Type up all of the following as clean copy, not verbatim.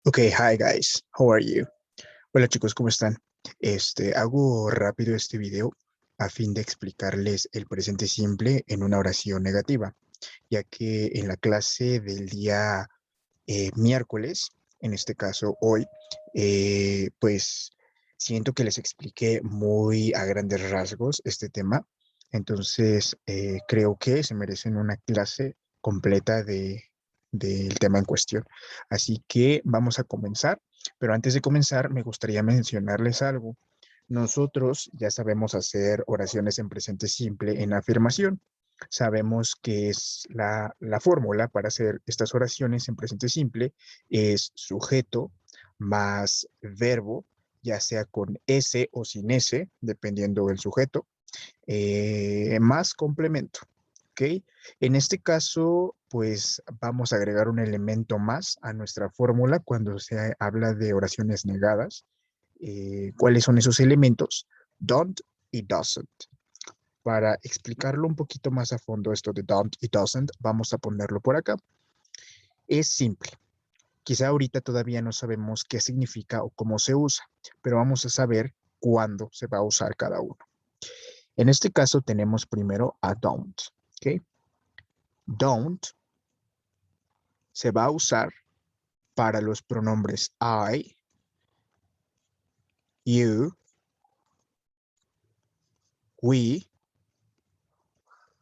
Okay, hi guys, how are you? Hola chicos, ¿cómo están? Hago rápido este video a fin de explicarles el presente simple en una oración negativa, ya que en la clase del día miércoles, en este caso hoy, pues siento que les expliqué muy a grandes rasgos este tema, entonces creo que se merecen una clase completa del tema en cuestión. Así que vamos a comenzar, pero antes de comenzar me gustaría mencionarles algo. Nosotros ya sabemos hacer oraciones en presente simple en afirmación. Sabemos que es la fórmula para hacer estas oraciones en presente simple es sujeto más verbo, ya sea con S o sin S, dependiendo del sujeto, más complemento. ¿Ok? En este caso, pues vamos a agregar un elemento más a nuestra fórmula cuando se habla de oraciones negadas. ¿Cuáles son esos elementos? Don't y doesn't. Para explicarlo un poquito más a fondo esto de don't y doesn't, vamos a ponerlo por acá. Es simple. Quizá ahorita todavía no sabemos qué significa o cómo se usa, pero vamos a saber cuándo se va a usar cada uno. En este caso tenemos primero a don't. ¿Ok? Don't se va a usar para los pronombres I, you, we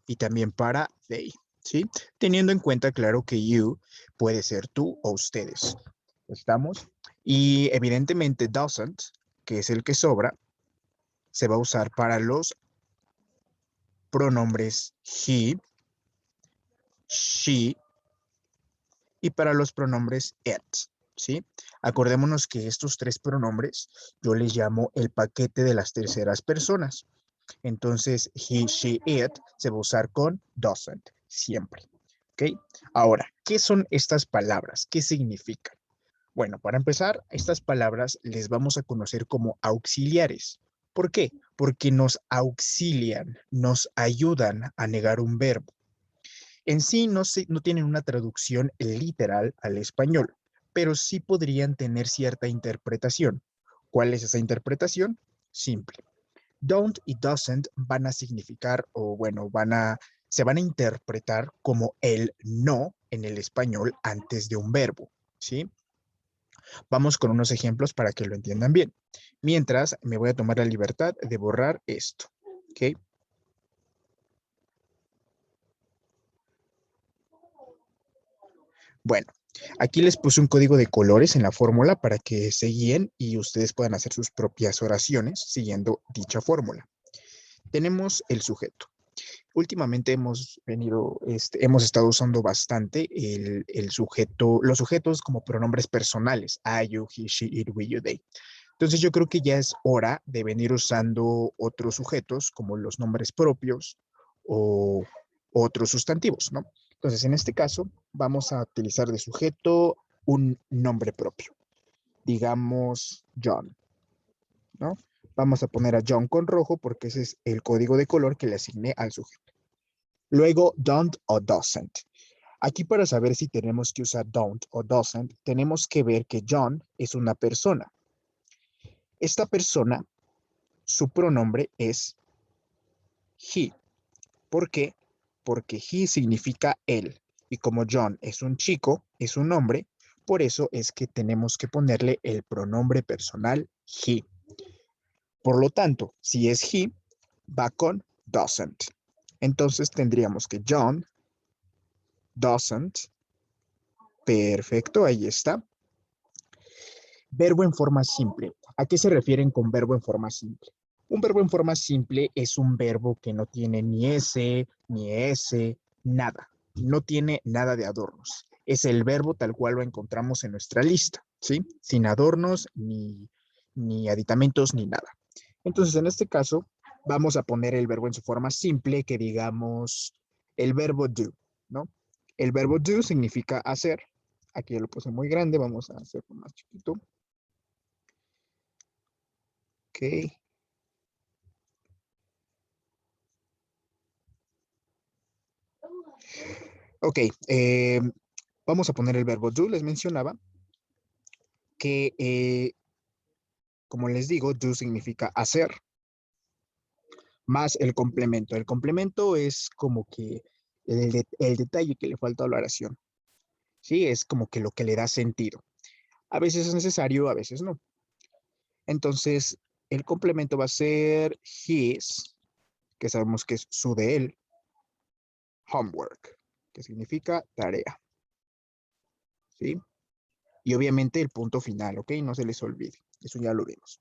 y también para they. ¿Sí? Teniendo en cuenta, claro, que you puede ser tú o ustedes. ¿Estamos? Y evidentemente doesn't, que es el que sobra, se va a usar para los pronombres he, she y para los pronombres it. ¿Sí? Acordémonos que estos tres pronombres yo les llamo el paquete de las terceras personas. Entonces, he, she, it se va a usar con doesn't, siempre. ¿Ok? Ahora, ¿qué son estas palabras? ¿Qué significan? Bueno, para empezar, estas palabras les vamos a conocer como auxiliares. ¿Por qué? Porque nos auxilian, nos ayudan a negar un verbo. En sí no tienen una traducción literal al español, pero sí podrían tener cierta interpretación. ¿Cuál es esa interpretación? Simple. Don't y doesn't van a significar, o bueno, se van a interpretar como el no en el español antes de un verbo, ¿sí? Vamos con unos ejemplos para que lo entiendan bien. Mientras, me voy a tomar la libertad de borrar esto, ¿ok? Bueno, aquí les puse un código de colores en la fórmula para que se guíen y ustedes puedan hacer sus propias oraciones siguiendo dicha fórmula. Tenemos el sujeto. Últimamente hemos estado usando bastante el sujeto, los sujetos como pronombres personales, I, you, he, she, it, we, you, they. Entonces yo creo que ya es hora de venir usando otros sujetos como los nombres propios o otros sustantivos, ¿no? Entonces en este caso vamos a utilizar de sujeto un nombre propio, digamos John, ¿no? Vamos a poner a John con rojo porque ese es el código de color que le asigné al sujeto. Luego don't o doesn't. Aquí para saber si tenemos que usar don't o doesn't, tenemos que ver que John es una persona. Esta persona, su pronombre es he. ¿Por qué? Porque he significa él. Y como John es un chico, es un hombre, por eso es que tenemos que ponerle el pronombre personal he. Por lo tanto, si es he, va con doesn't. Entonces tendríamos que John doesn't. Perfecto, ahí está. Verbo en forma simple. ¿A qué se refieren con verbo en forma simple? Un verbo en forma simple es un verbo que no tiene ni S, ni S, nada. No tiene nada de adornos. Es el verbo tal cual lo encontramos en nuestra lista, ¿sí? Sin adornos, ni aditamentos, ni nada. Entonces, en este caso, vamos a poner el verbo en su forma simple, que digamos el verbo do, ¿no? El verbo do significa hacer. Aquí yo lo puse muy grande, vamos a hacerlo más chiquito. Ok. Ok, vamos a poner el verbo do, les mencionaba. que, como les digo, do significa hacer, más el complemento. El complemento es como que el detalle que le falta a la oración. Sí, es como que lo que le da sentido. A veces es necesario, a veces no. Entonces, el complemento va a ser his, que sabemos que es su de él, homework, que significa tarea. ¿Sí? Y obviamente el punto final, ¿ok? No se les olvide. Eso ya lo vimos.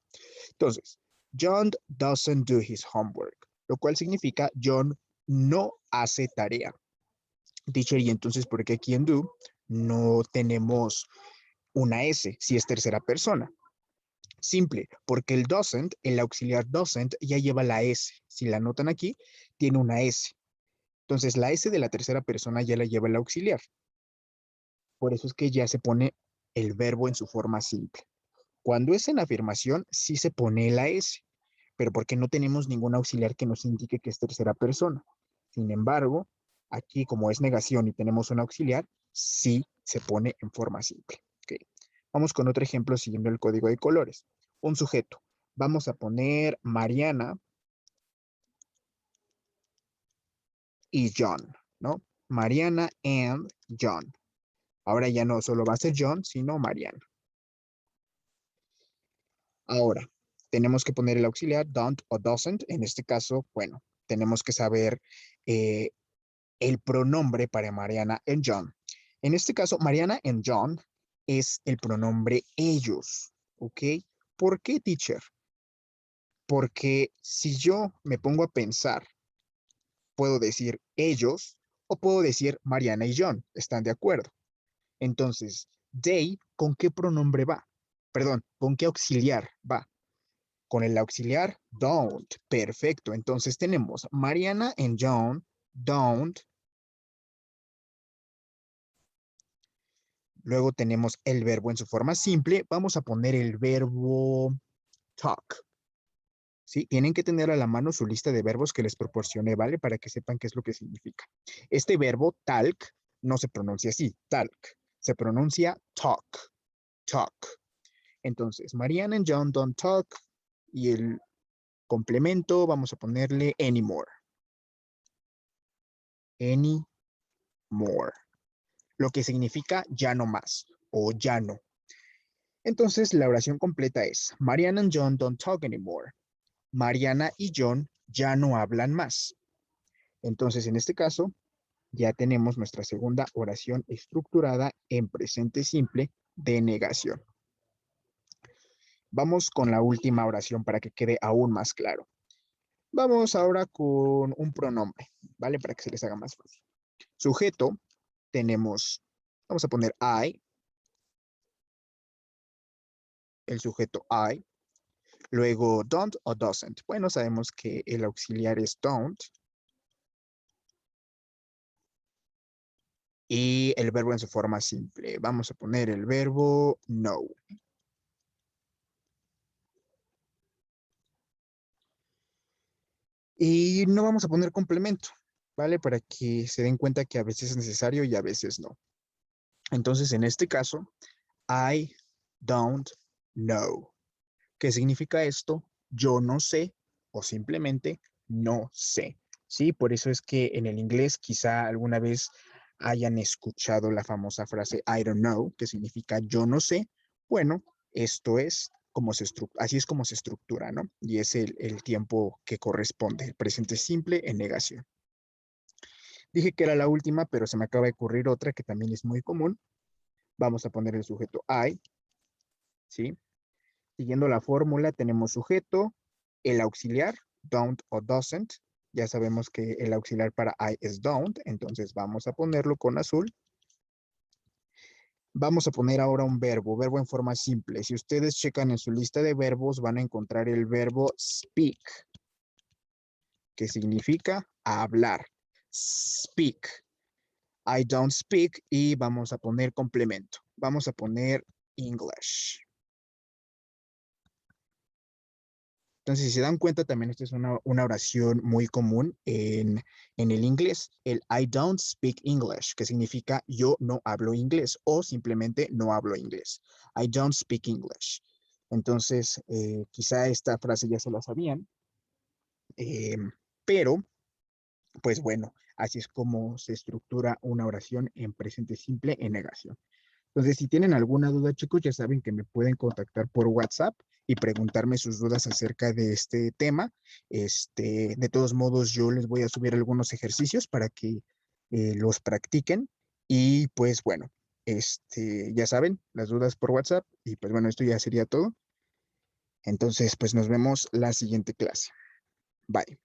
Entonces, John doesn't do his homework, lo cual significa John no hace tarea. Teacher, y entonces, ¿por qué aquí en do no tenemos una S si es tercera persona? Simple, porque el doesn't, el auxiliar doesn't, ya lleva la S. Si la notan aquí, tiene una S. Entonces, la S de la tercera persona ya la lleva el auxiliar. Por eso es que ya se pone el verbo en su forma simple. Cuando es en afirmación, sí se pone la S, pero porque no tenemos ningún auxiliar que nos indique que es tercera persona. Sin embargo, aquí como es negación y tenemos un auxiliar, sí se pone en forma simple. Okay. Vamos con otro ejemplo siguiendo el código de colores. Un sujeto. Vamos a poner Mariana y John, ¿no? Mariana and John. Ahora ya no solo va a ser John, sino Mariana. Ahora, tenemos que poner el auxiliar don't o doesn't. En este caso, bueno, tenemos que saber eh, el pronombre para Mariana and John. En este caso, Mariana and John es el pronombre ellos, ¿ok? ¿Por qué, teacher? Porque si yo me pongo a pensar, puedo decir ellos o puedo decir Mariana y John, ¿están de acuerdo? Entonces, they, ¿con qué pronombre va? Perdón, ¿con qué auxiliar va? Con el auxiliar don't. Perfecto. Entonces tenemos Mariana and John don't. Luego tenemos el verbo en su forma simple. Vamos a poner el verbo talk. ¿Sí? Tienen que tener a la mano su lista de verbos que les proporcioné, ¿vale? Para que sepan qué es lo que significa. Este verbo talk no se pronuncia así, talk. Se pronuncia talk, talk. Entonces, Mariana and John don't talk. Y el complemento vamos a ponerle anymore. Anymore. Lo que significa ya no más o ya no. Entonces, la oración completa es, Mariana and John don't talk anymore. Mariana y John ya no hablan más. Entonces, en este caso, ya tenemos nuestra segunda oración estructurada en presente simple de negación. Vamos con la última oración para que quede aún más claro. Vamos ahora con un pronombre, ¿vale? Para que se les haga más fácil. Sujeto, tenemos, vamos a poner I, el sujeto I. Luego, don't o doesn't. Bueno, sabemos que el auxiliar es don't. Y el verbo en su forma simple. Vamos a poner el verbo no. Y no vamos a poner complemento, ¿vale? Para que se den cuenta que a veces es necesario y a veces no. Entonces, en este caso, I don't know. ¿Qué significa esto? Yo no sé o simplemente no sé. Sí, por eso es que en el inglés quizá alguna vez hayan escuchado la famosa frase I don't know, que significa yo no sé. Bueno, esto es como así es como se estructura, ¿no? Y es el tiempo que corresponde, el presente simple en negación. Dije que era la última, pero se me acaba de ocurrir otra que también es muy común. Vamos a poner el sujeto I, ¿sí? Siguiendo la fórmula, tenemos sujeto, el auxiliar, don't o doesn't. Ya sabemos que el auxiliar para I es don't, entonces vamos a ponerlo con azul. Vamos a poner ahora un verbo en forma simple. Si ustedes checan en su lista de verbos, van a encontrar el verbo speak, que significa hablar. Speak. I don't speak y vamos a poner complemento. Vamos a poner English. Entonces, si se dan cuenta, también esta es una oración muy común en el inglés, el I don't speak English, que significa yo no hablo inglés o simplemente no hablo inglés. I don't speak English. Entonces, quizá esta frase ya se la sabían, eh, pero, pues bueno, así es como se estructura una oración en presente simple en negación. Entonces, si tienen alguna duda, chicos, ya saben que me pueden contactar por WhatsApp y preguntarme sus dudas acerca de este tema. De todos modos, yo les voy a subir algunos ejercicios para que los practiquen. Y pues bueno, ya saben, las dudas por WhatsApp. Y pues bueno, esto ya sería todo. Entonces, pues nos vemos la siguiente clase. Bye.